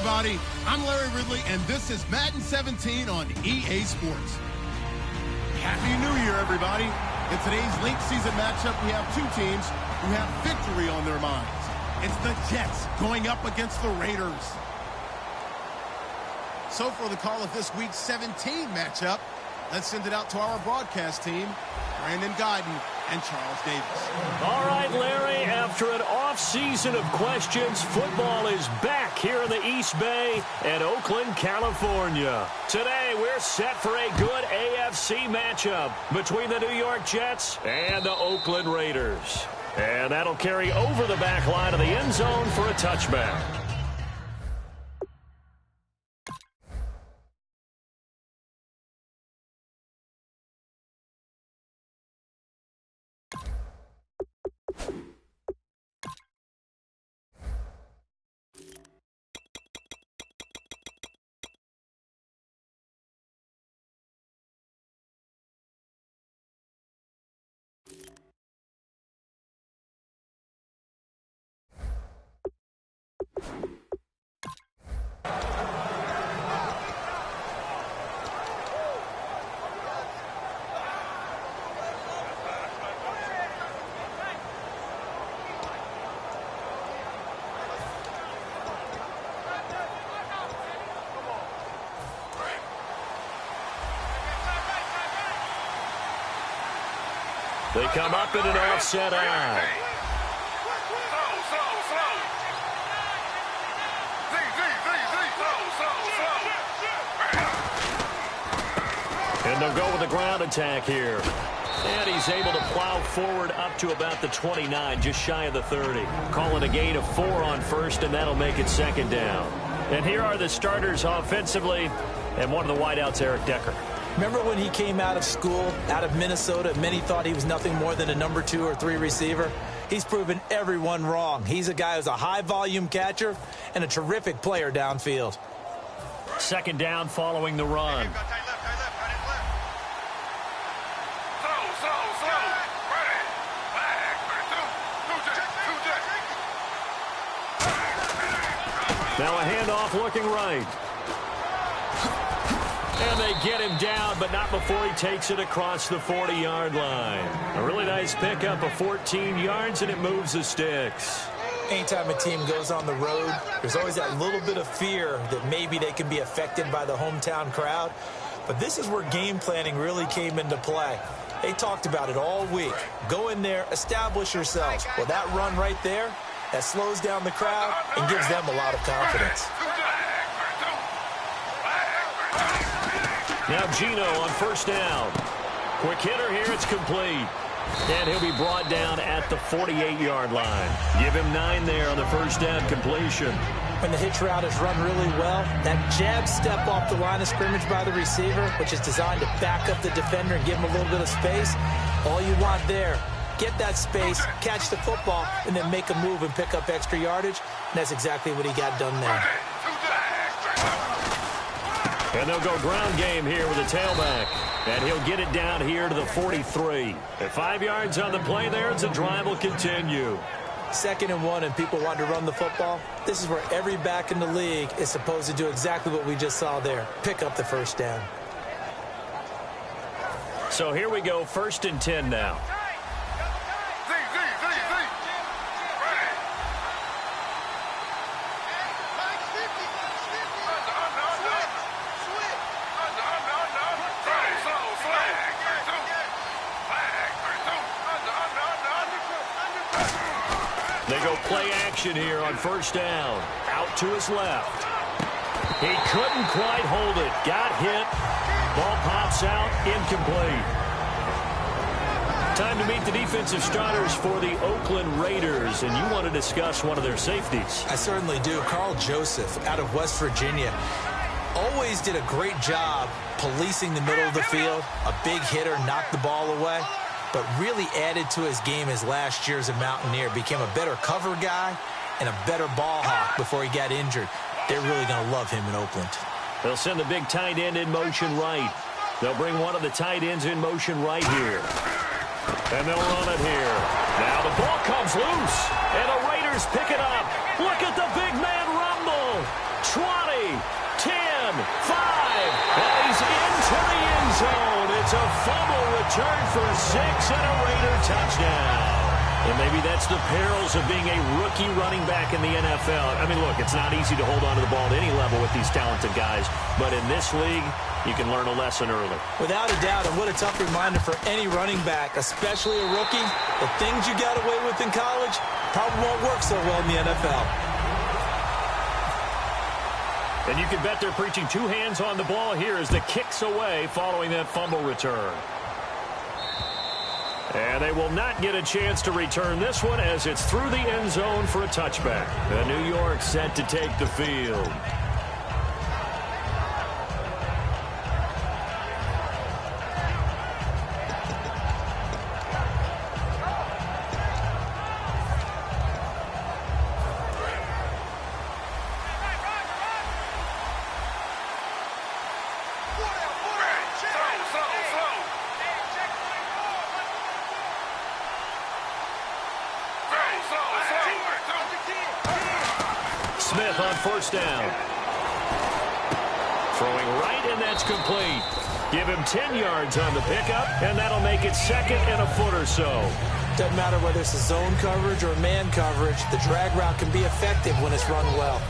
everybody. I'm Larry Ridley, and this is Madden 17 on EA Sports. Happy New Year, everybody. In today's linked season matchup, we have two teams who have victory on their minds. It's the Jets going up against the Raiders. So for the call of this week's 17 matchup, let's send it out to our broadcast team, Brandon Guyton and Charles Davis. All right, Larry, after an off-season of questions, football is back here in the East Bay and Oakland, California. Today, we're set for a good AFC matchup between the New York Jets and the Oakland Raiders. And that'll carry over the back line of the end zone for a touchback. They come up in an offset eye. And they'll go with the ground attack here. And he's able to plow forward up to about the 29, just shy of the 30. Calling a gain of 4 on first, and that'll make it second down. And here are the starters offensively, and one of the wideouts, Eric Decker. Remember when he came out of school, out of Minnesota, many thought he was nothing more than a number 2 or 3 receiver? He's proven everyone wrong. He's a guy who's a high-volume catcher and a terrific player downfield. Second down following the run. Now a handoff looking right. And they get him down, but not before he takes it across the 40-yard line. A really nice pickup of 14 yards, and it moves the sticks. Anytime a team goes on the road, there's always that little bit of fear that maybe they can be affected by the hometown crowd. But this is where game planning really came into play. They talked about it all week. Go in there, establish yourselves. Well, that run right there, that slows down the crowd and gives them a lot of confidence. Now Gino on first down. Quick hitter here, it's complete. And he'll be brought down at the 48-yard line. Give him 9 there on the first down completion. When the hitch route is run really well, that jab step off the line of scrimmage by the receiver, which is designed to back up the defender and give him a little bit of space, all you want there, get that space, catch the football, and then make a move and pick up extra yardage. And that's exactly what he got done there. And they'll go ground game here with a tailback. And he'll get it down here to the 43. At 5 yards on the play there, the drive will continue. 2nd and 1, and people want to run the football. This is where every back in the league is supposed to do exactly what we just saw there. Pick up the first down. So here we go, 1st and 10 now. They go play action here on first down. Out to his left. He couldn't quite hold it. Got hit. Ball pops out. Incomplete. Time to meet the defensive starters for the Oakland Raiders, and you want to discuss one of their safeties. I certainly do. Carl Joseph out of West Virginia. Always did a great job policing the middle of the field. A big hitter, knocked the ball away. But really added to his game as last year as a Mountaineer. Became a better cover guy and a better ball hawk before he got injured. They're really going to love him in Oakland. They'll send the big tight end in motion right. They'll bring one of the tight ends in motion right here. And they'll run it here. Now the ball comes loose. And the Raiders pick it up. Look at the big man rumble. 20, 10, 5, and he's into the end zone. It's a fumble return for 6 and a Raider touchdown. And maybe that's the perils of being a rookie running back in the NFL. I mean, look, it's not easy to hold on to the ball at any level with these talented guys, but in this league, you can learn a lesson early. Without a doubt, and what a tough reminder for any running back, especially a rookie. The things you got away with in college probably won't work so well in the NFL. And you can bet they're preaching 2 hands on the ball here as the kick's away following that fumble return. And they will not get a chance to return this one as it's through the end zone for a touchback. And New York set to take the field. Smith on first down. Throwing right, and that's complete. Give him 10 yards on the pickup, and that'll make it 2nd and a foot or so. Doesn't matter whether it's a zone coverage or man coverage, the drag route can be effective when it's run well.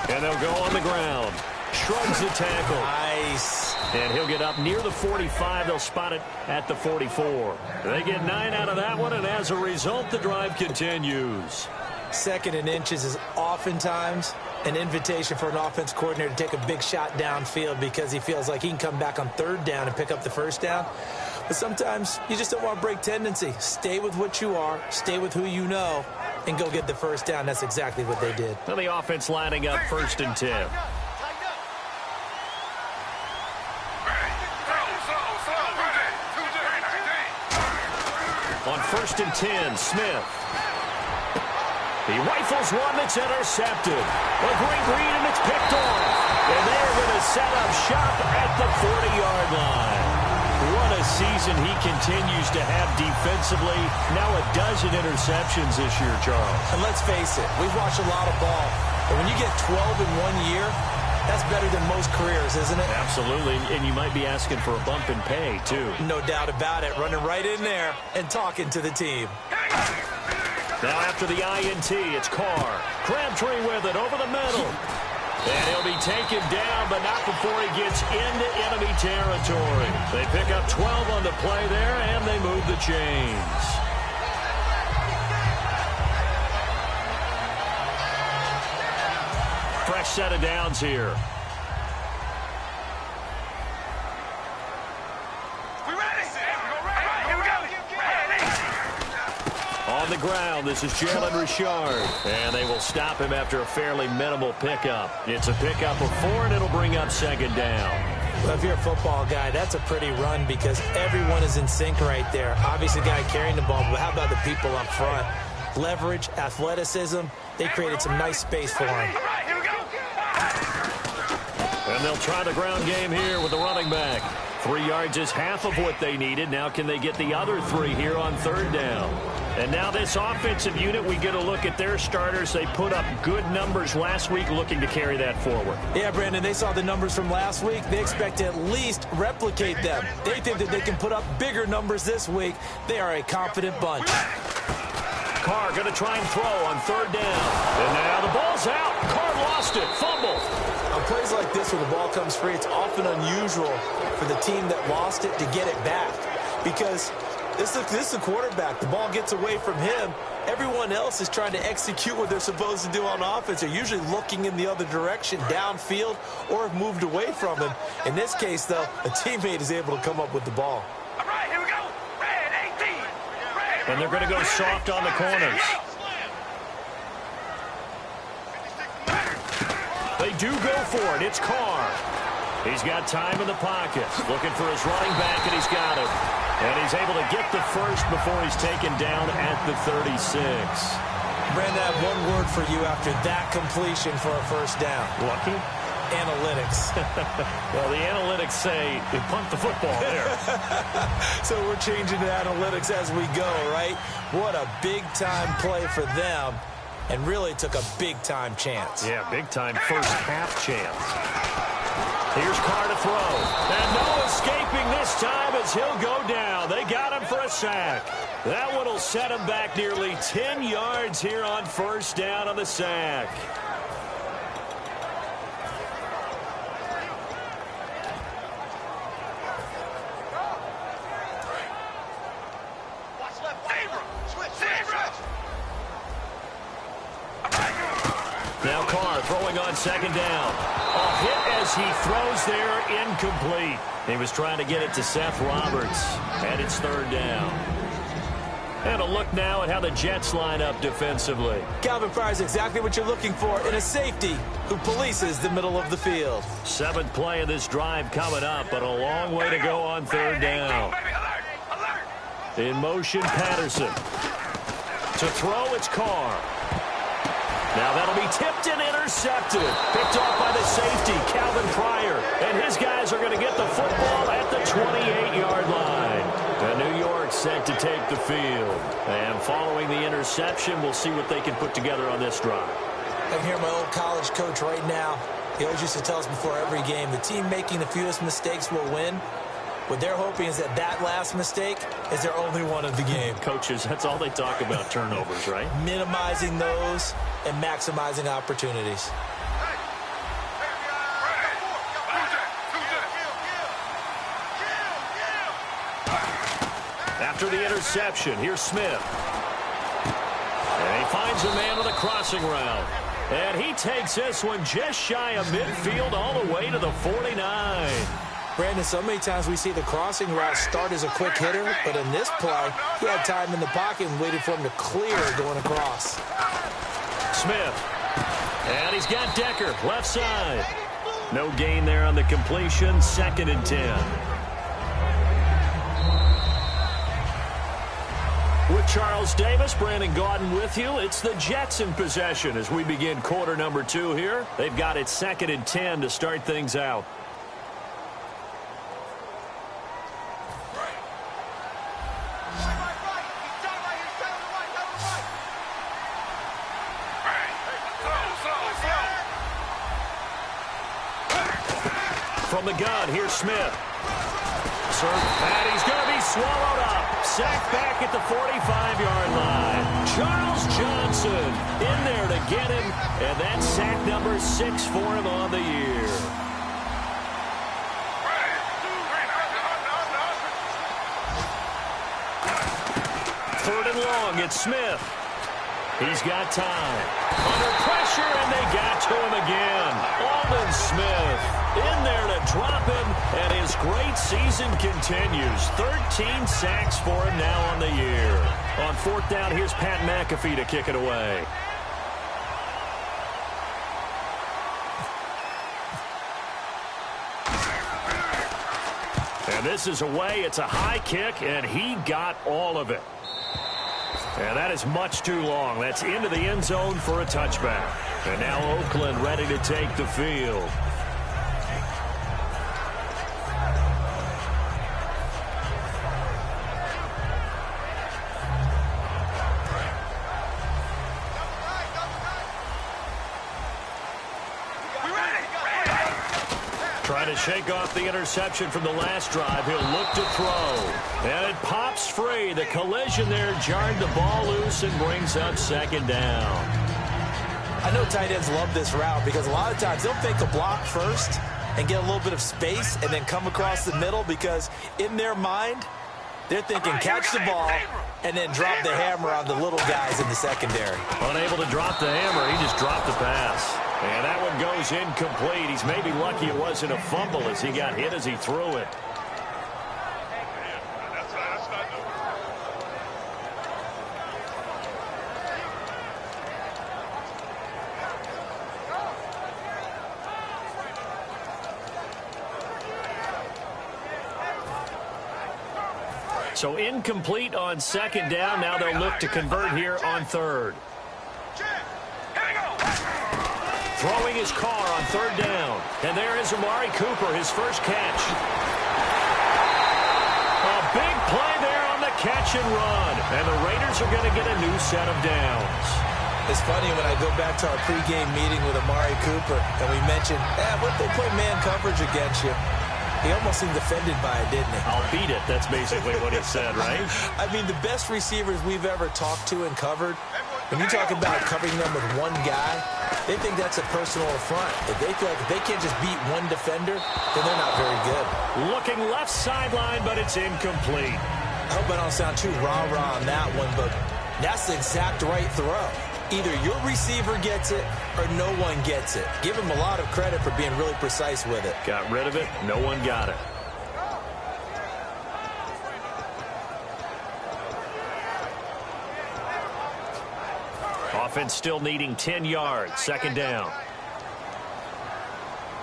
And they'll go on the ground. Shrugs the tackle. Nice. And he'll get up near the 45. They'll spot it at the 44. They get 9 out of that one, and as a result, the drive continues. 2nd and inches is oftentimes an invitation for an offense coordinator to take a big shot downfield because he feels like he can come back on 3rd down and pick up the 1st down. But sometimes you just don't want to break tendency. Stay with what you are, stay with who you know, and go get the 1st down. That's exactly what they did. Well, the offense lining up 1st and 10. On 1st and 10, Smith. He rifles one that's intercepted. A great read, and it's picked off. And they're going to set up shop at the 40-yard line. What a season he continues to have defensively. Now a dozen interceptions this year, Charles. And let's face it, we've watched a lot of ball. But when you get 12 in 1 year, that's better than most careers, isn't it? Absolutely, and you might be asking for a bump in pay, too. No doubt about it. Running right in there and talking to the team. Now after the INT, it's Carr. Crabtree with it over the middle. And he'll be taken down, but not before he gets into enemy territory. They pick up 12 on the play there, and they move the chains. Fresh set of downs here. On the ground, this is Jalen Richard. And they will stop him after a fairly minimal pickup. It's a pickup of 4, and it'll bring up 2nd down. Well, if you're a football guy, that's a pretty run because everyone is in sync right there. Obviously, the guy carrying the ball, but how about the people up front? Leverage, athleticism, they created some nice space for him. And they'll try the ground game here with the running back. 3 yards is half of what they needed. Now can they get the other 3 here on 3rd down? And now this offensive unit, we get a look at their starters. They put up good numbers last week, looking to carry that forward. Yeah, Brandon, they saw the numbers from last week. They expect to at least replicate them. They think that they can put up bigger numbers this week. They are a confident bunch. Carr going to try and throw on 3rd down. And now the ball's out. Carr lost it. Fumble. On plays like this where the ball comes free, it's often unusual for the team that lost it to get it back. Because this is a quarterback. The ball gets away from him. Everyone else is trying to execute what they're supposed to do on offense. They're usually looking in the other direction, downfield, or have moved away from him. In this case, though, a teammate is able to come up with the ball. All right, here we go. Red 18. And they're going to go soft on the corners. They do go for it. It's Carr. He's got time in the pocket. Looking for his running back, and he's got it. And he's able to get the first before he's taken down at the 36. Brandon, I have one word for you after that completion for a 1st down. Lucky? analytics. Well, the analytics say you punt the football there. So we're changing the analytics as we go, right? What a big-time play for them, and really took a big-time chance. Yeah, big-time first half chance. Here's Carr to throw. And no escaping this time as he'll go down. They got him for a sack. That one will set him back nearly 10 yards here on first down on the sack. Now Carr throwing on second down. A hit as he throws there, incomplete. He was trying to get it to Seth Roberts, and it's third down. And a look now at how the Jets line up defensively. Calvin Pryor's exactly what you're looking for in a safety who polices the middle of the field. Seventh play of this drive coming up, but a long way to go on third down. In motion, Patterson. To throw, it's Carr. Now that'll be tipped and intercepted. Picked off by the safety, Calvin Pryor. And his guys are going to get the football at the 28-yard line. And New York set to take the field. And following the interception, we'll see what they can put together on this drive. I can hear my old college coach right now. He always used to tell us before every game, the team making the fewest mistakes will win. What they're hoping is that that last mistake is their only one of the game. Coaches, that's all they talk about, turnovers, right? Minimizing those and maximizing opportunities. After the interception, here's Smith. And he finds a man with a crossing route. And he takes this one just shy of midfield all the way to the 49. Brandon, so many times we see the crossing route start as a quick hitter, but in this play, he had time in the pocket and waited for him to clear going across. Smith. And he's got Decker, left side. No gain there on the completion, 2nd and 10. With Charles Davis, Brandon Gaudin with you. It's the Jets in possession as we begin quarter number 2 here. They've got it 2nd and 10 to start things out. From the gun, here's Smith. And he's going to be swallowed up. Sacked back at the 45-yard line. Charles Johnson in there to get him. And that's sack number 6 for him on the year. Third and long, it's Smith. He's got time. Under pressure, and they got to him again. Aldon Smith in there to drop him, and his great season continues. 13 sacks for him now on the year. On 4th down, here's Pat McAfee to kick it away. And this is away. It's a high kick, and he got all of it. And that is much too long. That's into the end zone for a touchback. And now Oakland ready to take the field. Trying to shake off the interception from the last drive. He'll look to throw. And it pops free. The collision there jarred the ball loose and brings up 2nd down. I know tight ends love this route because a lot of times they'll fake a block first and get a little bit of space and then come across the middle because in their mind, they're thinking catch the ball and then drop the hammer on the little guys in the secondary. Unable to drop the hammer, he just dropped the pass. And that one goes incomplete. He's maybe lucky it wasn't a fumble as he got hit as he threw it. So incomplete on 2nd down. Now they'll look to convert here on 3rd. throwing his car on third down. And there is Amari Cooper, his first catch. A big play there on the catch and run. And the Raiders are going to get a new set of downs. It's funny when I go back to our pregame meeting with Amari Cooper, and we mentioned, what if they play man coverage against you? He almost seemed offended by it, didn't he? I'll beat it. That's basically what he said, right? I mean, the best receivers we've ever talked to and covered, when you talk about covering them with one guy, they think that's a personal affront. If they feel like if they can't just beat one defender, then they're not very good. Looking left sideline, but it's incomplete. I hope I don't sound too rah-rah on that one, but that's the exact right throw. Either your receiver gets it or no one gets it. Give him a lot of credit for being really precise with it. Got rid of it. No one got it. Offense still needing 10 yards. Second down.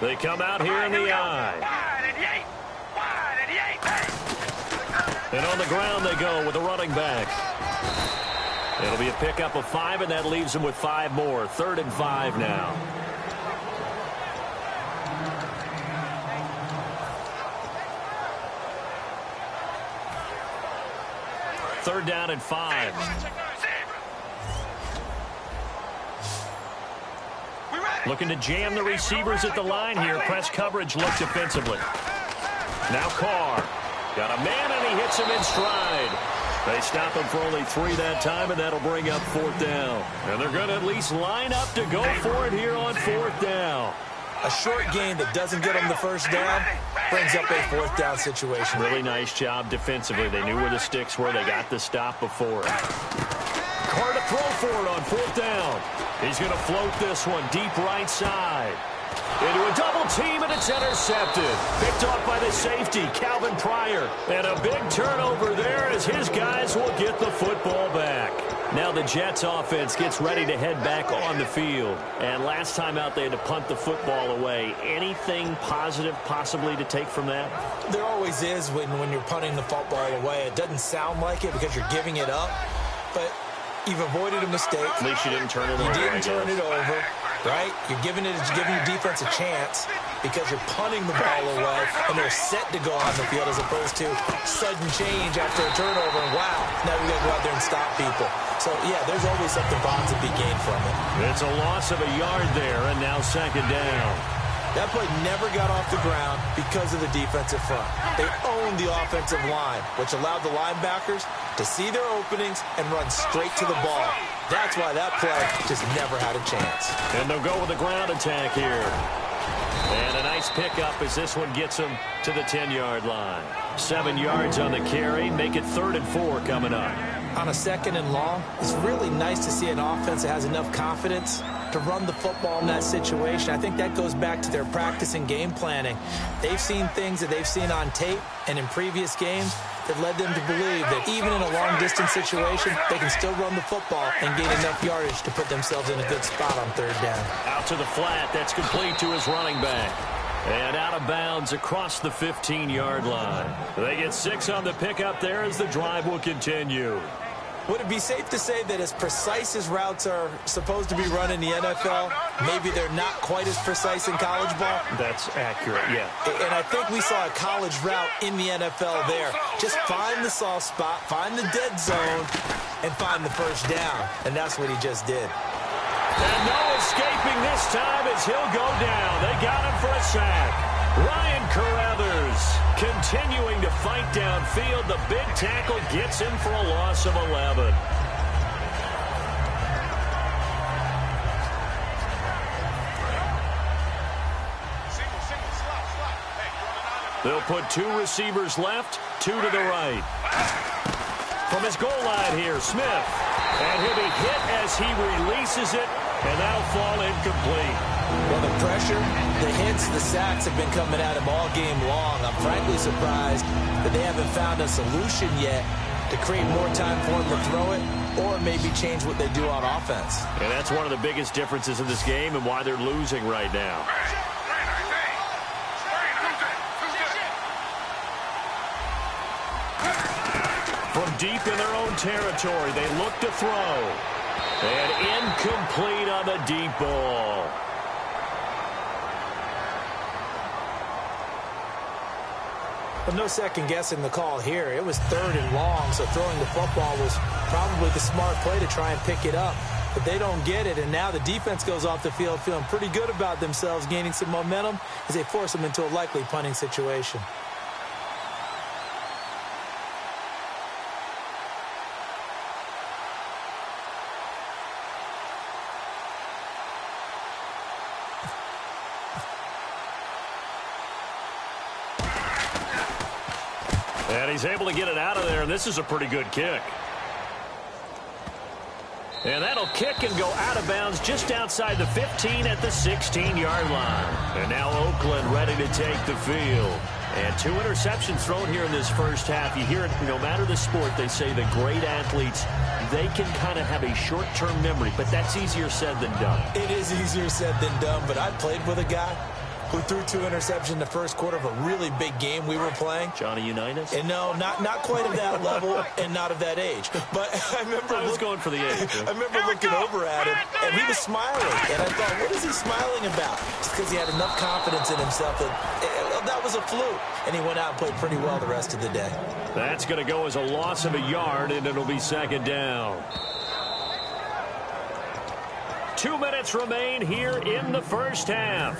They come out here in the eye. And on the ground they go with a running back. It'll be a pickup of 5, and that leaves them with 5 more. 3rd and 5 now. Third down and 5. Looking to jam the receivers at the line here. Press coverage looks defensively. Now Carr. Got a man, and he hits him in stride. They stop him for only 3 that time, and that'll bring up 4th down. And they're going to at least line up to go for it here on 4th down. A short gain that doesn't get them the first down brings up a 4th down situation. Really nice job defensively. They knew where the sticks were. They got the stop before it. Carr to throw for it on 4th down. He's going to float this one deep right side. Into a double team, and it's intercepted. Picked off by the safety, Calvin Pryor. And a big turnover there as his guys will get the football back. Now the Jets offense gets ready to head back on the field. And last time out, they had to punt the football away. Anything positive possibly to take from that? There always is when you're punting the football away. It doesn't sound like it because you're giving it up, but you've avoided a mistake. At least you didn't turn it over. You didn't turn it over. Right? You're giving your defense a chance because you're punting the ball away and they're set to go on the field as opposed to sudden change after a turnover. And wow, now we got to go out there and stop people. So, yeah, there's always something positive to be gained from it. It's a loss of a yard there, and now 2nd down. That play never got off the ground because of the defensive front. They owned the offensive line, which allowed the linebackers to see their openings and run straight to the ball. That's why that play just never had a chance. And they'll go with a ground attack here. And a nice pickup as this one gets them to the 10-yard line. 7 yards on the carry. Make it 3rd and 4 coming up. On a 2nd and long, it's really nice to see an offense that has enough confidence to run the football in that situation. I think that goes back to their practice and game planning. They've seen things that they've seen on tape and in previous games that led them to believe that even in a long-distance situation, they can still run the football and gain enough yardage to put themselves in a good spot on 3rd down. Out to the flat. That's complete to his running back. And out of bounds across the 15-yard line. They get 6 on the pickup there as the drive will continue. Would it be safe to say that as precise as routes are supposed to be run in the NFL, maybe they're not quite as precise in college ball? That's accurate, yeah. And I think we saw a college route in the NFL there. Just find the soft spot, find the dead zone, and find the first down. And that's what he just did. And no escaping this time as he'll go down. They got him for a sack. Ryan Carruthers continuing to fight downfield. The big tackle gets him for a loss of 11. They'll put 2 receivers left, 2 to the right. From his goal line here, Smith. And he'll be hit as he releases it, and that'll fall incomplete. Well, the pressure, the hits, the sacks have been coming at him all game long. I'm frankly surprised that they haven't found a solution yet to create more time for him to throw it or maybe change what they do on offense. And that's one of the biggest differences in this game and why they're losing right now. From deep in their own territory, they look to throw. And incomplete on the deep ball. But no second guessing the call here. It was 3rd and long, so throwing the football was probably the smart play to try and pick it up. But they don't get it, and now the defense goes off the field feeling pretty good about themselves, gaining some momentum as they force them into a likely punting situation. And he's able to get it out of there, and this is a pretty good kick. And that'll kick and go out of bounds just outside the 15 at the 16-yard line. And now Oakland ready to take the field. And 2 interceptions thrown here in this first half. You hear it, no matter the sport, they say the great athletes, they can kind of have a short-term memory, but that's easier said than done. It is easier said than done, but I played with a guy who threw 2 interceptions in the first quarter of a really big game we were playing. Johnny Unitas? And no, not quite of that level and not of that age. But I remember I was going for the age. I remember looking over at him, and he was smiling. And I thought, what is he smiling about? Just because he had enough confidence in himself that was a fluke. And he went out and played pretty well the rest of the day. That's going to go as a loss of a yard, and it'll be 2nd down. 2 minutes remain here in the first half.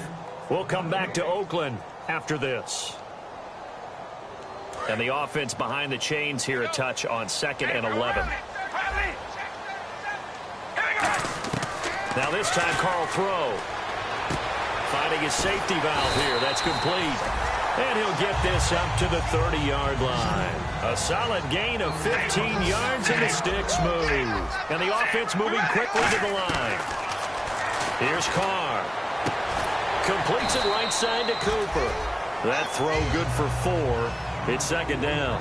We'll come back to Oakland after this. And the offense behind the chains here a touch on 2nd and 11. Now this time Carl throw. Finding his safety valve here. That's complete. And he'll get this up to the 30-yard line. A solid gain of 15 yards and the sticks move. And the offense moving quickly to the line. Here's Carr. Completes it right side to Cooper. That throw good for 4. It's 2nd down.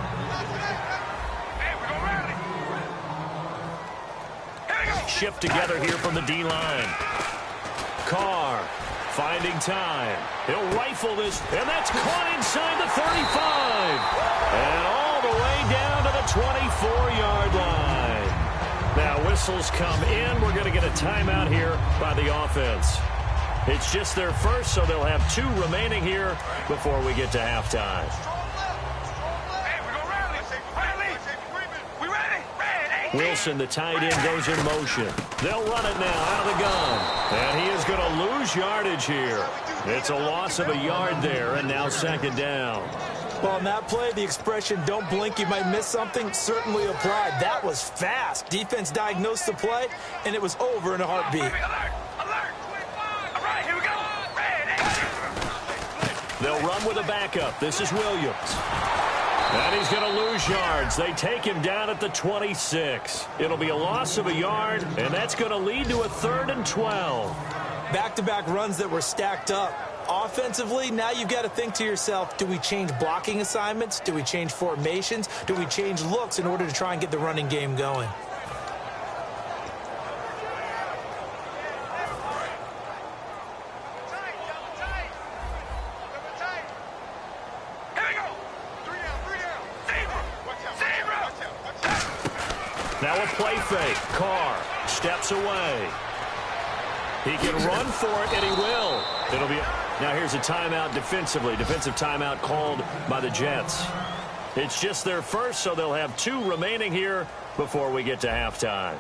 Shift together here from the D-line. Carr finding time. He'll rifle this, and that's caught inside the 35. And all the way down to the 24-yard line. Now whistles come in. We're going to get a timeout here by the offense. It's just their first, so they'll have 2 remaining here before we get to halftime. Wilson, the tight end, goes in motion. They'll run it now out of the gun. And he is going to lose yardage here. It's a loss of a yard there, and now 2nd down. Well, on that play, the expression, don't blink, you might miss something, certainly applied. That was fast. Defense diagnosed the play, and it was over in a heartbeat. They'll run with a backup. This is Williams. And he's going to lose yards. They take him down at the 26. It'll be a loss of a yard, and that's going to lead to a 3rd and 12. Back-to-back runs that were stacked up. Offensively, now you've got to think to yourself, do we change blocking assignments? Do we change formations? Do we change looks in order to try and get the running game going? Now a play fake. Carr steps away. He can run for it, and he will. It'll be. Now here's a timeout defensively. Defensive timeout called by the Jets. It's just their first, so they'll have 2 remaining here before we get to halftime.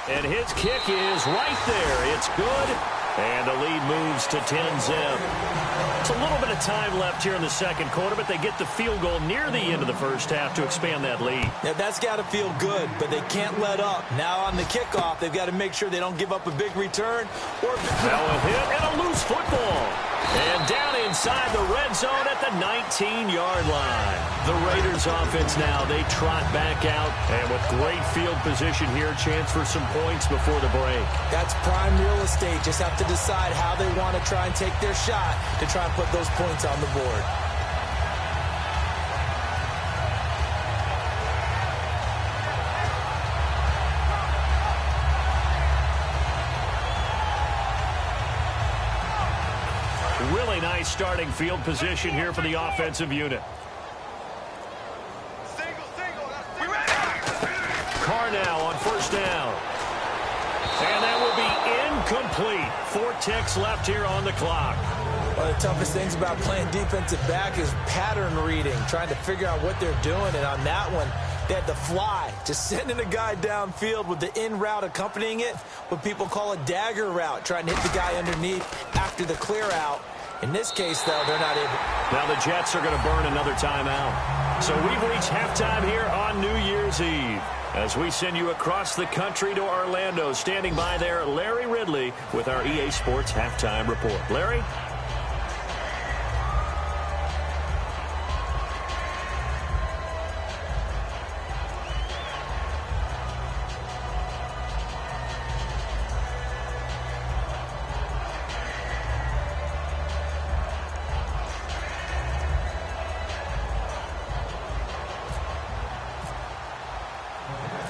And his kick is right there. It's good. And the lead moves to 10-zip. It's a little bit of time left here in the second quarter, but they get the field goal near the end of the first half to expand that lead. Now, that's got to feel good, but they can't let up. Now on the kickoff, they've got to make sure they don't give up a big return. Now a hit and a loose football. And down inside the red zone at the 19-yard line. The Raiders offense now, they trot back out. And with great field position here, chance for some points before the break. That's prime real estate. Just have to decide how they want to try and take their shot to try and put those points on the board. Really nice starting field position here for the offensive unit. Carr now on first down. And that will be incomplete. 4 ticks left here on the clock. One of the toughest things about playing defensive back is pattern reading, trying to figure out what they're doing. And on that one, they had to fly, just sending a guy downfield with the in route accompanying it, what people call a dagger route, trying to hit the guy underneath after the clear out. In this case, though, they're not able. Now the Jets are going to burn another timeout. So we've reached halftime here on New Year's Eve. As we send you across the country to Orlando, standing by there, Larry Ridley with our EA Sports Halftime Report. Larry?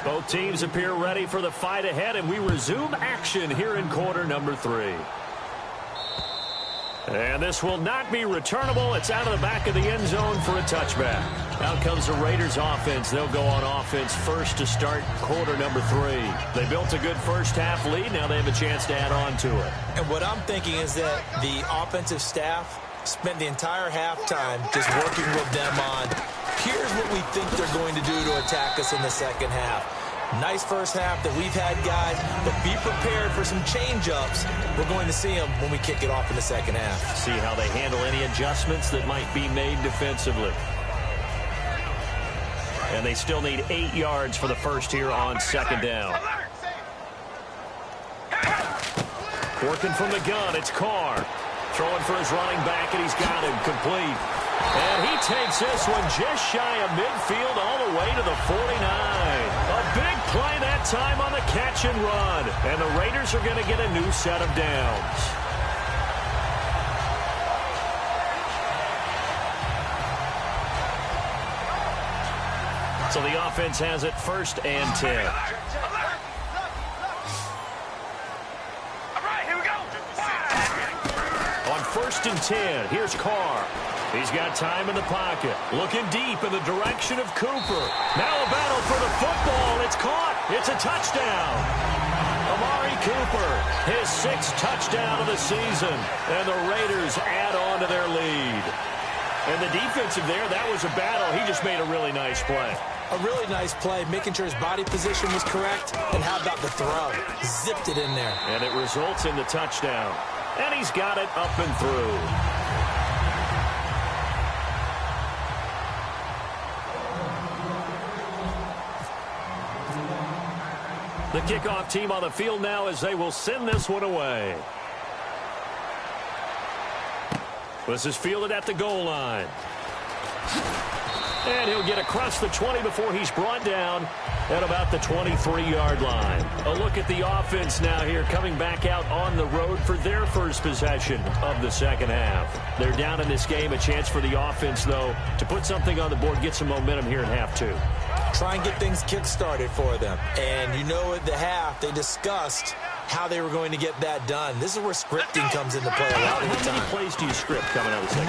Both teams appear ready for the fight ahead, and we resume action here in quarter number 3. And this will not be returnable. It's out of the back of the end zone for a touchback. Out comes the Raiders offense. They'll go on offense first to start quarter number 3. They built a good first half lead. Now they have a chance to add on to it. And what I'm thinking is that the offensive staff spent the entire halftime just working with them on, here's what we think they're going to do to attack us in the second half. Nice first half that we've had, guys, but be prepared for some change-ups. We're going to see them when we kick it off in the second half. See how they handle any adjustments that might be made defensively. And they still need 8 yards for the first here on second down. Working from the gun, it's Carr. Throwing for his running back, and he's got him complete. And he takes this one just shy of midfield all the way to the 49. A big play that time on the catch and run. And the Raiders are going to get a new set of downs. So the offense has it 1st and 10. On 1st and 10, here's Carr. He's got time in the pocket. Looking deep in the direction of Cooper. Now a battle for the football. It's caught. It's a touchdown. Amari Cooper, his 6th touchdown of the season. And the Raiders add on to their lead. And the defensive there, that was a battle. He just made a really nice play. A really nice play, making sure his body position was correct. And how about the throw? Zipped it in there. And it results in the touchdown. And he's got it up and through. The kickoff team on the field now as they will send this one away. This is fielded at the goal line. And he'll get across the 20 before he's brought down at about the 23-yard line. A look at the offense now here, coming back out on the road for their first possession of the second half. They're down in this game. A chance for the offense, though, to put something on the board, get some momentum here in half 2. Try and get things kick-started for them. And you know at the half, they discussed how they were going to get that done. This is where scripting comes into play a lot of the time. How many plays do you script coming out of the second?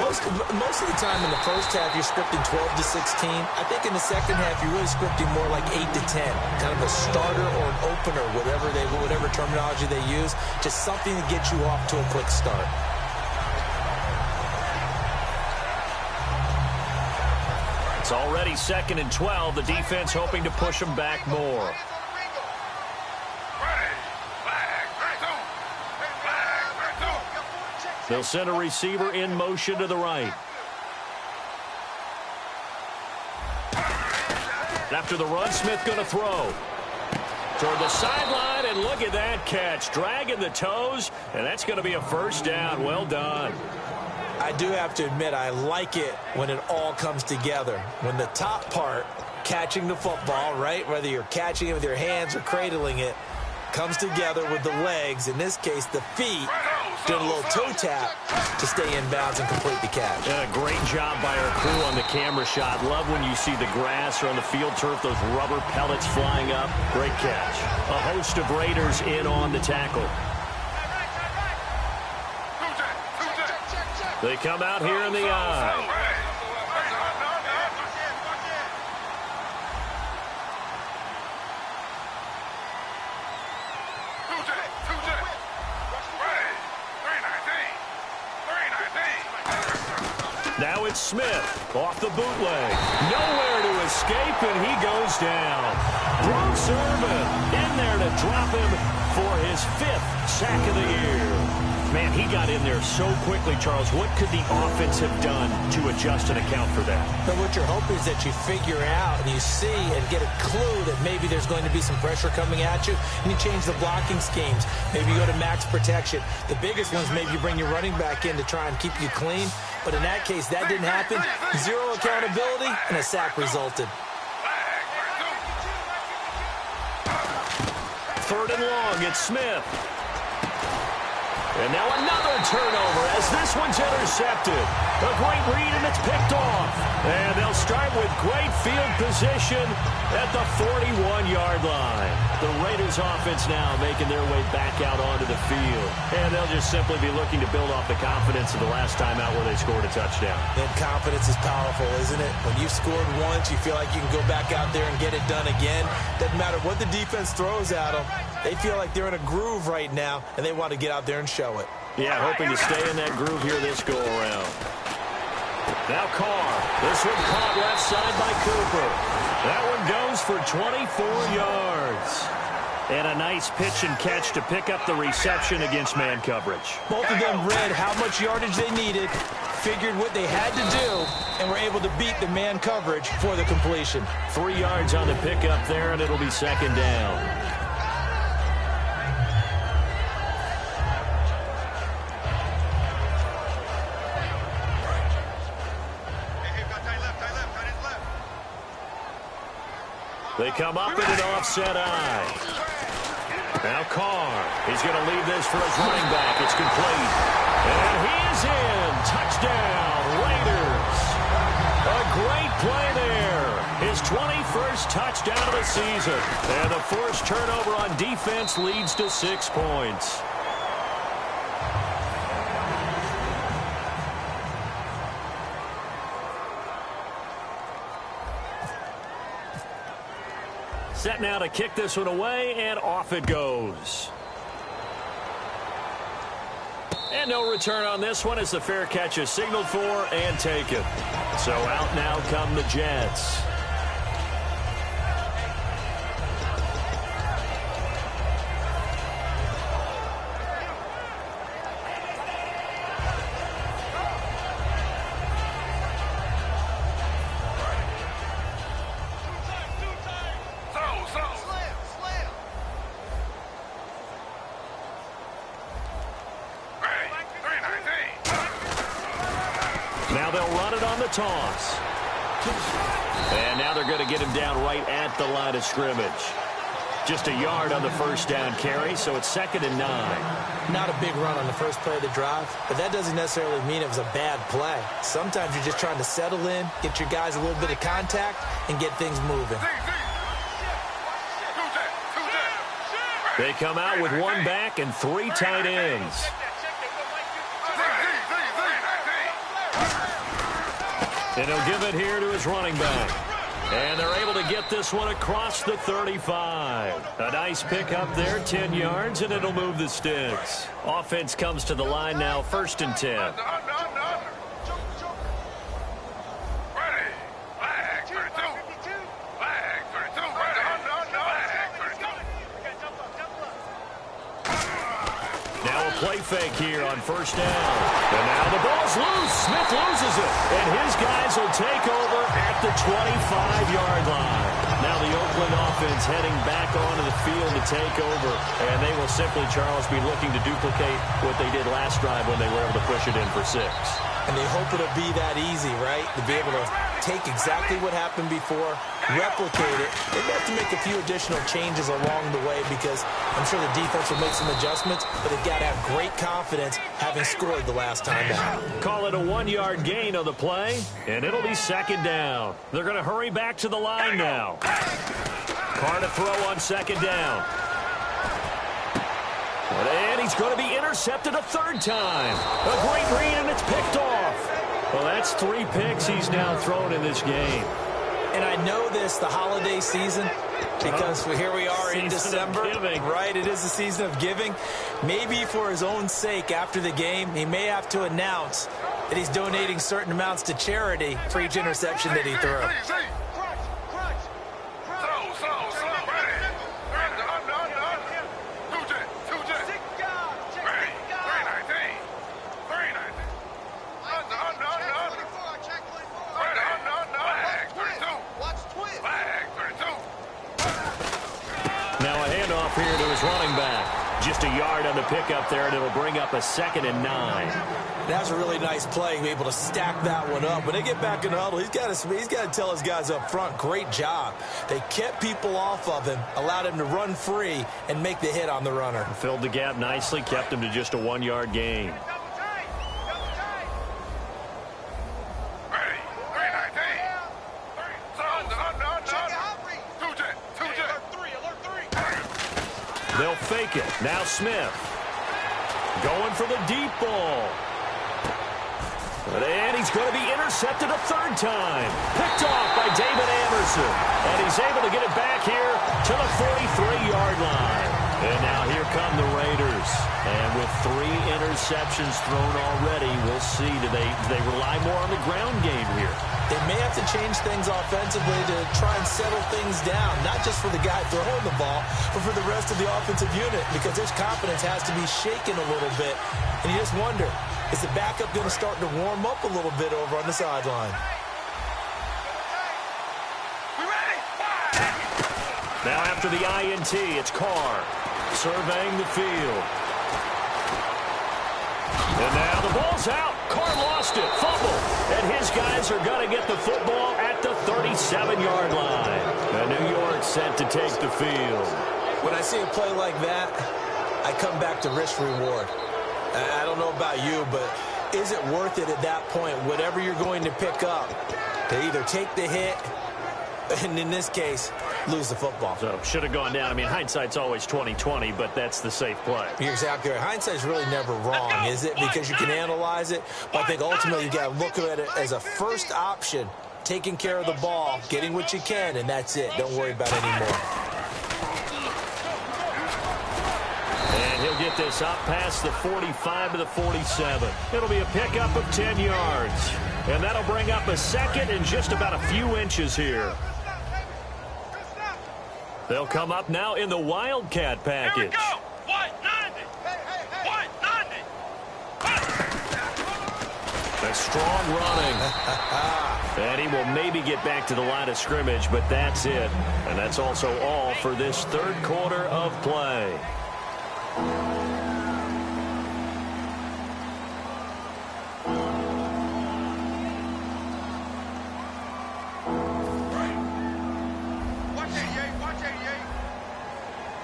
Most of the time in the first half, you're scripting 12 to 16. I think in the second half, you're really scripting more like 8 to 10. Kind of a starter or an opener, whatever terminology they use. Just something to get you off to a quick start. It's already 2nd and 12. The defense hoping to push them back more. They'll send a receiver in motion to the right. After the run, Smith going to throw. Toward the sideline, and look at that catch. Dragging the toes, and that's going to be a first down. Well done. I do have to admit, I like it when it all comes together. When the top part, catching the football, right, whether you're catching it with your hands or cradling it, comes together with the legs, in this case the feet, doing a little toe tap to stay in bounds and complete the catch. And a great job by our crew on the camera shot. Love when you see the grass or on the field turf, those rubber pellets flying up. Great catch. A host of Raiders in on the tackle. They come out here in the eye. Now it's Smith off the bootleg. Nowhere to escape, and he goes down. Bruce Irvin in there to drop him for his 5th sack of the year. Man, he got in there so quickly, Charles. What could the offense have done to adjust and account for that? But what you're hoping is that you figure out and you see and get a clue that maybe there's going to be some pressure coming at you, and you change the blocking schemes. Maybe you go to max protection. The biggest ones, maybe you bring your running back in to try and keep you clean. But in that case, that didn't happen. 0 accountability, and a sack resulted. 3rd and long, it's Smith. And now another turnover as this one's intercepted. A great read, and it's picked off. And they'll start with great field position at the 41-yard line. The Raiders offense now making their way back out onto the field. And they'll just simply be looking to build off the confidence of the last time out where they scored a touchdown. And confidence is powerful, isn't it? When you've scored once, you feel like you can go back out there and get it done again. Doesn't matter what the defense throws at them. They feel like they're in a groove right now, and they want to get out there and show it. Yeah, hoping to stay in that groove here this go-around. Now Carr. This one caught left side by Cooper. That one goes for 24 yards. And a nice pitch and catch to pick up the reception against man coverage. Both of them read how much yardage they needed, figured what they had to do, and were able to beat the man coverage for the completion. 3 yards on the pickup there, and it'll be 2nd down. They come up in an offset eye. Now Carr. He's going to leave this for his running back. It's complete. And he is in. Touchdown, Raiders. A great play there. His 21st touchdown of the season. And the forced turnover on defense leads to 6 points. Set now to kick this one away, and off it goes. And no return on this one as the fair catch is signaled for and taken. So out now come the Jets. Now they'll run it on the toss. And now they're going to get him down right at the line of scrimmage. Just a yard on the first down carry, so it's 2nd and 9. Not a big run on the first play of the drive, but that doesn't necessarily mean it was a bad play. Sometimes you're just trying to settle in, get your guys a little bit of contact, and get things moving. They come out with 1 back and 3 tight ends. And he'll give it here to his running back. And they're able to get this one across the 35. A nice pick up there, 10 yards, and it'll move the sticks. Offense comes to the line now, 1st and 10. Play fake here on 1st down. And now the ball's loose. Smith loses it. And his guys will take over at the 25-yard line. Now the Oakland offense heading back onto the field to take over. And they will simply, Charles, be looking to duplicate what they did last drive when they were able to push it in for 6. And they hope it'll be that easy, right? To be able to take exactly what happened before, replicate it. They have to make a few additional changes along the way because I'm sure the defense will make some adjustments, but they've got to have great confidence having scored the last time out. Call it a 1-yard gain on the play, and it'll be 2nd down. They're going to hurry back to the line now. Carr to throw on 2nd down. And he's going to be intercepted a 3rd time. A great read, and it's picked off. Well, that's 3 picks he's now thrown in this game. And I know this, the holiday season, because here we are in December. Right, it is the season of giving. Maybe for his own sake after the game, he may have to announce that he's donating certain amounts to charity for each interception that he threw. Now a handoff here to his running back. Just a yard on the pickup there, and it'll bring up a 2nd and 9. That's a really nice play, able to stack that one up. When they get back in the huddle, he's got to tell his guys up front, great job. They kept people off of him, allowed him to run free, and make the hit on the runner. Filled the gap nicely, kept him to just a 1-yard gain. They'll fake it. Now Smith. Going for the deep ball. And he's going to be intercepted a 3rd time. Picked off by David Anderson. And he's able to get it back here to the 43-yard line. And now here come the Raiders. And with 3 interceptions thrown already, we'll see. Do they rely more on the ground game here? They may have to change things offensively to try and settle things down, not just for the guy throwing the ball, but for the rest of the offensive unit, because his confidence has to be shaken a little bit. And you just wonder, is the backup going to start to warm up a little bit over on the sideline? Now after the INT, it's Carr surveying the field. And now the ball's out. Carr lost it. Fumble. And his guys are going to get the football at the 37-yard line. And New York set to take the field. When I see a play like that, I come back to risk-reward. I don't know about you, but is it worth it at that point, whatever you're going to pick up, to either take the hit, and in this case, lose the football? So should have gone down. I mean, hindsight's always 20/20, but that's the safe play. You're exactly right. Hindsight's really never wrong, is it? Because you can analyze it, but I think ultimately you got to look at it as a first option, taking care of the ball, getting what you can, and that's it. Don't worry about it anymore. And he'll get this up past the 45 to the 47. It'll be a pickup of 10 yards. And that'll bring up a 2nd and just about a few inches here. They'll come up now in the Wildcat package. Here we go. 190. 190. A strong running. And he will maybe get back to the line of scrimmage, but that's it. And that's also all for this 3rd quarter of play.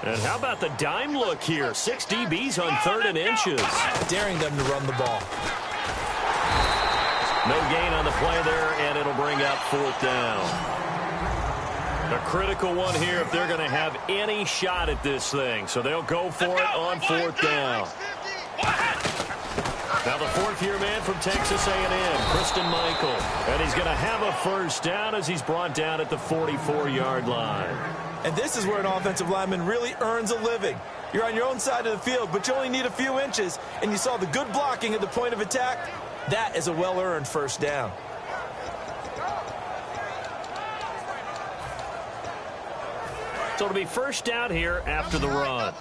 And how about the dime look here? 6 DBs on 3rd and inches. Daring them to run the ball. No gain on the play there, and it'll bring up 4th down. A critical one here if they're going to have any shot at this thing. So they'll go for it on 4th down. Now the 4th-year man from Texas A&M, Christian Michael. And he's going to have a 1st down as he's brought down at the 44-yard line. And this is where an offensive lineman really earns a living. You're on your own side of the field, but you only need a few inches, and you saw the good blocking at the point of attack. That is a well-earned 1st down. So it'll be 1st down here after the run.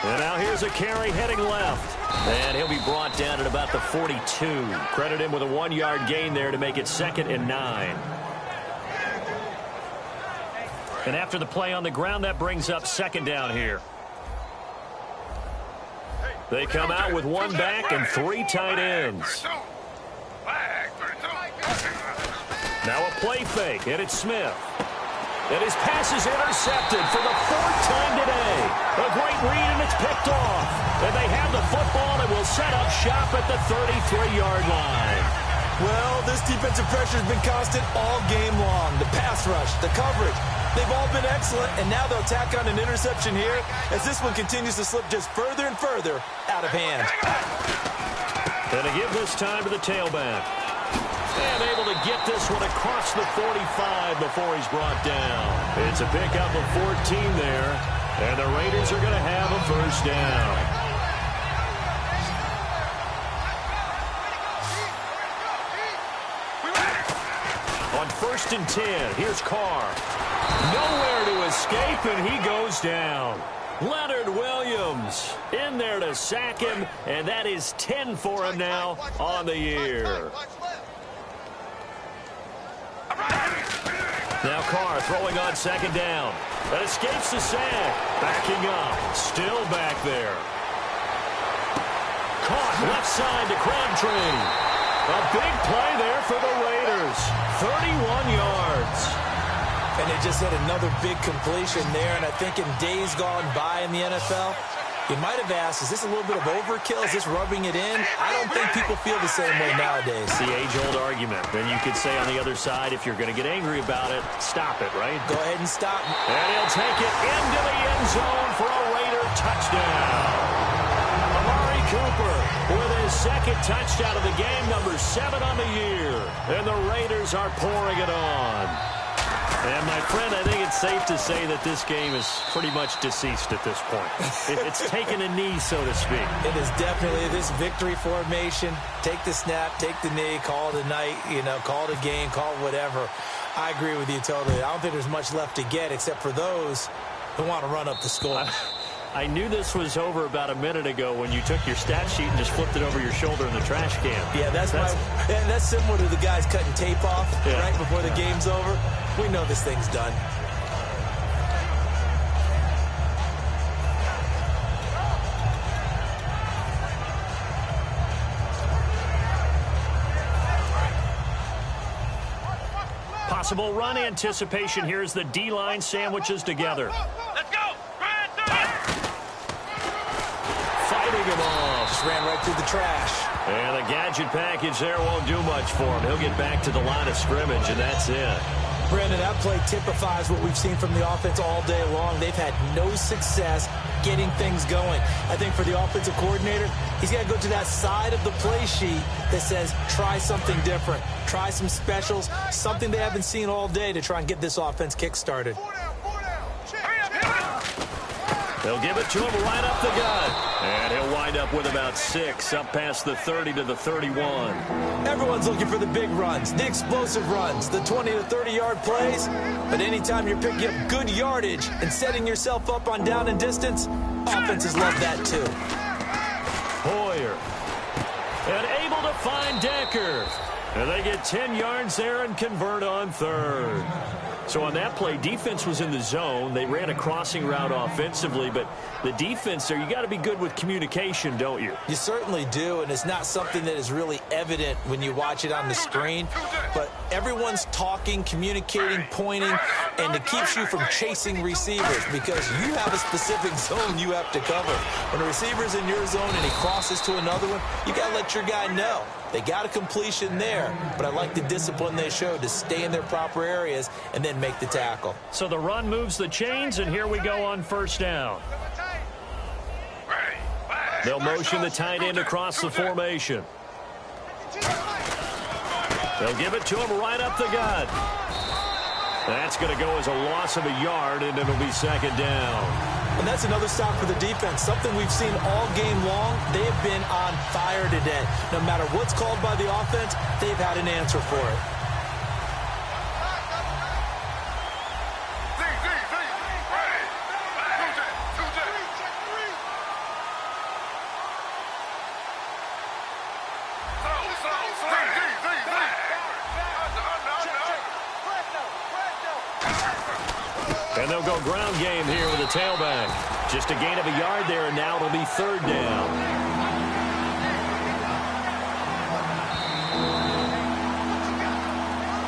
And now here's a carry heading left. And he'll be brought down at about the 42. Credit him with a 1-yard gain there to make it 2nd and 9. And after the play on the ground, that brings up 2nd down here. They come out with 1 back and 3 tight ends. Now a play fake, and it's Smith. And his pass is intercepted for the 4th time today. A great read, and it's picked off. And they have the football and will set up shop at the 33-yard line. Well, this defensive pressure has been constant all game long. The pass rush, the coverage, they've all been excellent, and now they'll tack on an interception here as this one continues to slip just further and further out of hand. And to give this time to the tailback. And able to get this one across the 45 before he's brought down. It's a pickup of 14 there. And the Raiders are going to have a first down. On 1st and 10, here's Carr. Nowhere to escape, and he goes down. Leonard Williams in there to sack him, and that is 10 for him now on the year. Now Carr throwing on 2nd down. That escapes the sack. Backing up. Still back there. Caught left side to Crabtree. A big play there for the Raiders. 31 yards. And they just had another big completion there. And I think in days gone by in the NFL, you might have asked, is this a little bit of overkill? Is this rubbing it in? I don't think people feel the same way nowadays. It's the age-old argument. Then you could say on the other side, if you're going to get angry about it, stop it, right? Go ahead and stop. And he'll take it into the end zone for a Raider touchdown. Amari Cooper with his 2nd touchdown of the game, number 7 on the year. And the Raiders are pouring it on. And, my friend, I think it's safe to say that this game is pretty much deceased at this point. It's taken a knee, so to speak. It is definitely this victory formation. Take the snap, take the knee, call it a night, call it a game, call it whatever. I agree with you totally. I don't think there's much left to get except for those who want to run up the score. I knew this was over about a minute ago when you took your stat sheet and just flipped it over your shoulder in the trash can. Yeah, that's similar to the guys cutting tape off right before the game's over. We know this thing's done. Possible run anticipation. Here's the D-line sandwiches together. Let's go. Fighting him off. Just ran right through the trash. And the gadget package there won't do much for him. He'll get back to the line of scrimmage, and that's it. Brandon, that play typifies what we've seen from the offense all day long. They've had no success getting things going. I think for the offensive coordinator, he's got to go to that side of the play sheet that says, try something different. Try some specials, something they haven't seen all day to try and get this offense kick-started. They'll give it to him right up the gut. And he'll wind up with about 6, up past the 30 to the 31. Everyone's looking for the big runs, the explosive runs, the 20 to 30-yard plays. But anytime you're picking up good yardage and setting yourself up on down and distance, offenses love that too. Hoyer. And able to find Decker. And they get 10 yards there and convert on 3rd. So on that play, defense was in the zone. They ran a crossing route offensively, but the defense there, you got to be good with communication, don't you? You certainly do, and it's not something that is really evident when you watch it on the screen. But everyone's talking, communicating, pointing, and it keeps you from chasing receivers because you have a specific zone you have to cover. When a receiver's in your zone and he crosses to another one, you got to let your guy know. They got a completion there, but I like the discipline they showed to stay in their proper areas and then make the tackle. So the run moves the chains, and here we go on 1st down. They'll motion the tight end across the formation. They'll give it to him right up the gut. That's going to go as a loss of a yard, and it'll be 2nd down. And that's another stop for the defense, something we've seen all game long. They have been on fire today. No matter what's called by the offense, they've had an answer for it. And they'll go ground game here with a tailback. Just a gain of a yard there, and now it'll be 3rd down.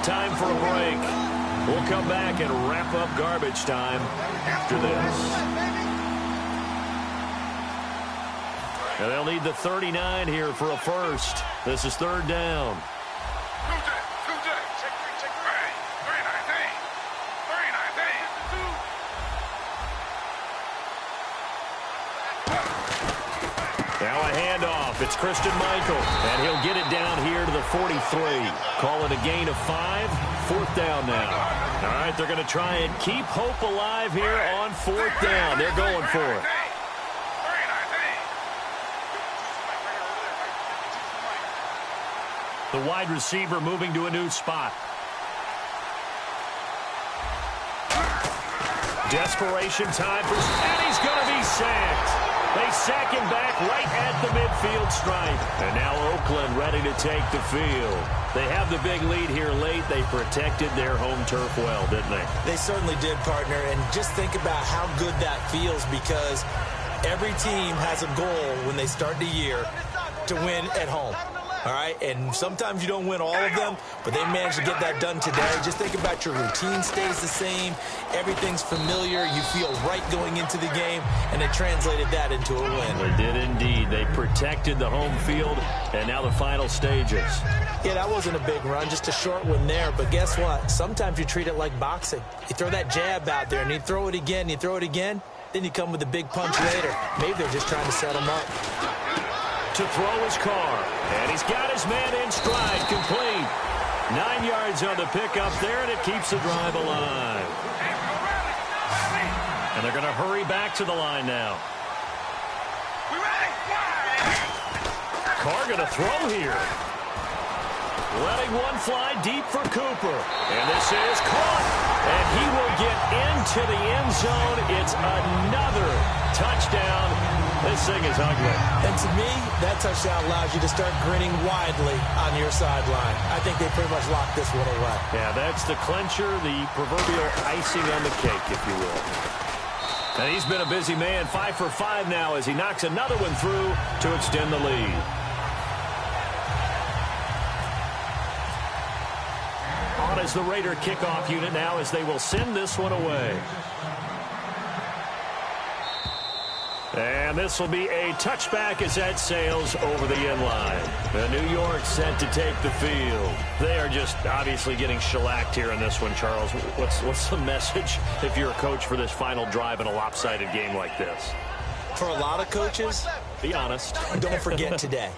Time for a break. We'll come back and wrap up garbage time after this. And they'll need the 39 here for a first. This is 3rd down. Now a handoff. It's Christian Michael, and he'll get it down here to the 43. Call it a gain of 5. 4th down now. All right, they're going to try and keep hope alive here on 4th down. They're going for it. The wide receiver moving to a new spot. Desperation time for... And he's going to be sacked. They sack him back right at the midfield stripe. And now Oakland ready to take the field. They have the big lead here late. They protected their home turf well, didn't they? They certainly did, partner. And just think about how good that feels, because every team has a goal when they start the year to win at home. All right, and sometimes you don't win all of them, but they managed to get that done today. Just think about your routine stays the same. Everything's familiar. You feel right going into the game, and they translated that into a win. They did indeed. They protected the home field, and now the final stages. Yeah, that wasn't a big run, just a short one there. But guess what? Sometimes you treat it like boxing. You throw that jab out there, and you throw it again, you throw it again, then you come with a big punch later. Maybe they're just trying to set him up. To throw his car, and he's got his man in stride, complete. 9 yards on the pickup there, and it keeps the drive alive. And they're going to hurry back to the line now. Carr going to throw here. Letting one fly deep for Cooper. And this is caught. And he will get into the end zone. It's another touchdown. This thing is ugly. And to me, that touchdown allows you to start grinning widely on your sideline. I think they pretty much locked this one away. Yeah, that's the clincher, the proverbial icing on the cake, if you will. And he's been a busy man, 5 for 5 now as he knocks another one through to extend the lead. On is the Raider kickoff unit now as they will send this one away. And this will be a touchback as that sails over the end line. The New York set to take the field. They are just obviously getting shellacked here in this one, Charles. What's the message if you're a coach for this final drive in a lopsided game like this? For a lot of coaches, be honest. Don't forget today.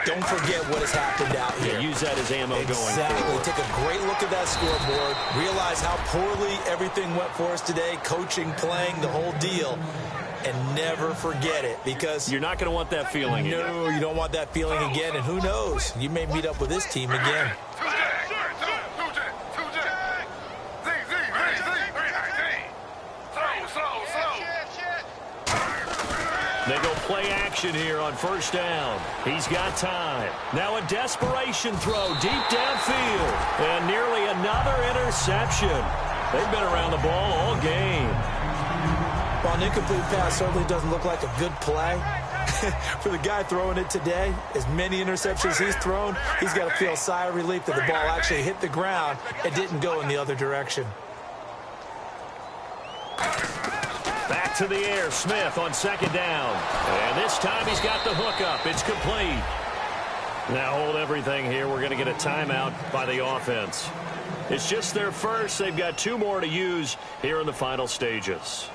Don't forget what has happened out here. Yeah, use that as ammo going forward. Exactly. Take a great look at that scoreboard. Realize how poorly everything went for us today. Coaching, playing, the whole deal. And never forget it, because you're not going to want that feeling again. No, you don't want that feeling again. And who knows? You may meet up with this team again. They go play action here on 1st down. He's got time. Now a desperation throw deep downfield. And nearly another interception. They've been around the ball all game. Well, an incomplete pass certainly doesn't look like a good play. For the guy throwing it today, as many interceptions he's thrown, he's got to feel a sigh of relief that the ball actually hit the ground and didn't go in the other direction. Back to the air, Smith on 2nd down. And this time he's got the hook up. It's complete. Now hold everything here. We're going to get a timeout by the offense. It's just their first. They've got 2 more to use here in the final stages.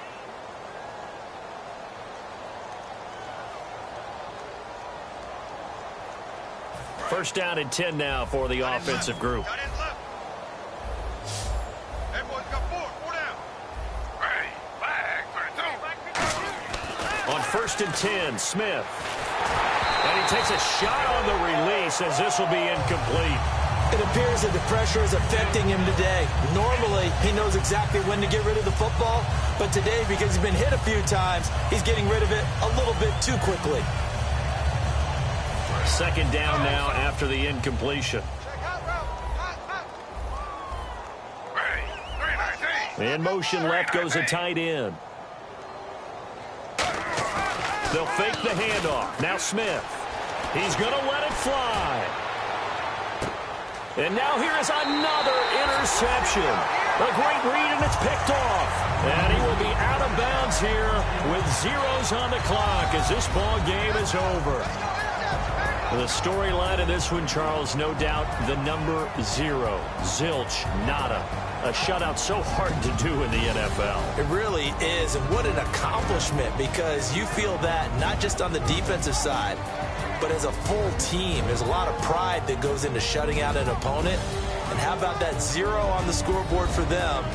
First down and 10 now for the offensive group. On 1st and 10, Smith. And he takes a shot on the release as this will be incomplete. It appears that the pressure is affecting him today. Normally, he knows exactly when to get rid of the football, but today, because he's been hit a few times, he's getting rid of it a little bit too quickly. 2nd down now after the incompletion. In motion left goes a tight end. They'll fake the handoff. Now Smith. He's going to let it fly. And now here is another interception. A great read, and it's picked off. And he will be out of bounds here with zeros on the clock as this ball game is over. The storyline of this one, Charles, no doubt the number 0. Zilch, nada. A shutout so hard to do in the NFL. It really is, and what an accomplishment, because you feel that not just on the defensive side, but as a full team. There's a lot of pride that goes into shutting out an opponent. And how about that 0 on the scoreboard for them,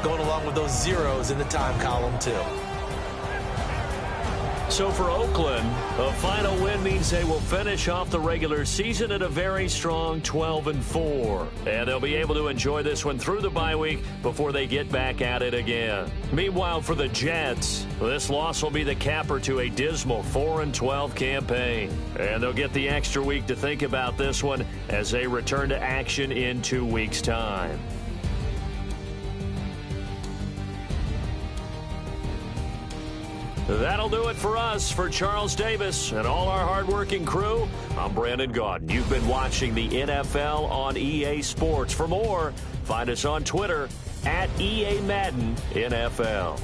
going along with those zeros in the time column too. So for Oakland, a final win means they will finish off the regular season at a very strong 12-4. And they'll be able to enjoy this one through the bye week before they get back at it again. Meanwhile, for the Jets, this loss will be the capper to a dismal 4-12 campaign. And they'll get the extra week to think about this one as they return to action in 2 weeks' time. That'll do it for us. For Charles Davis and all our hardworking crew, I'm Brandon Gaudin. You've been watching the NFL on EA Sports. For more, find us on Twitter at EA Madden NFL.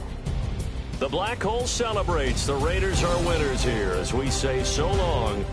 The Black Hole celebrates. The Raiders are winners here as we say so long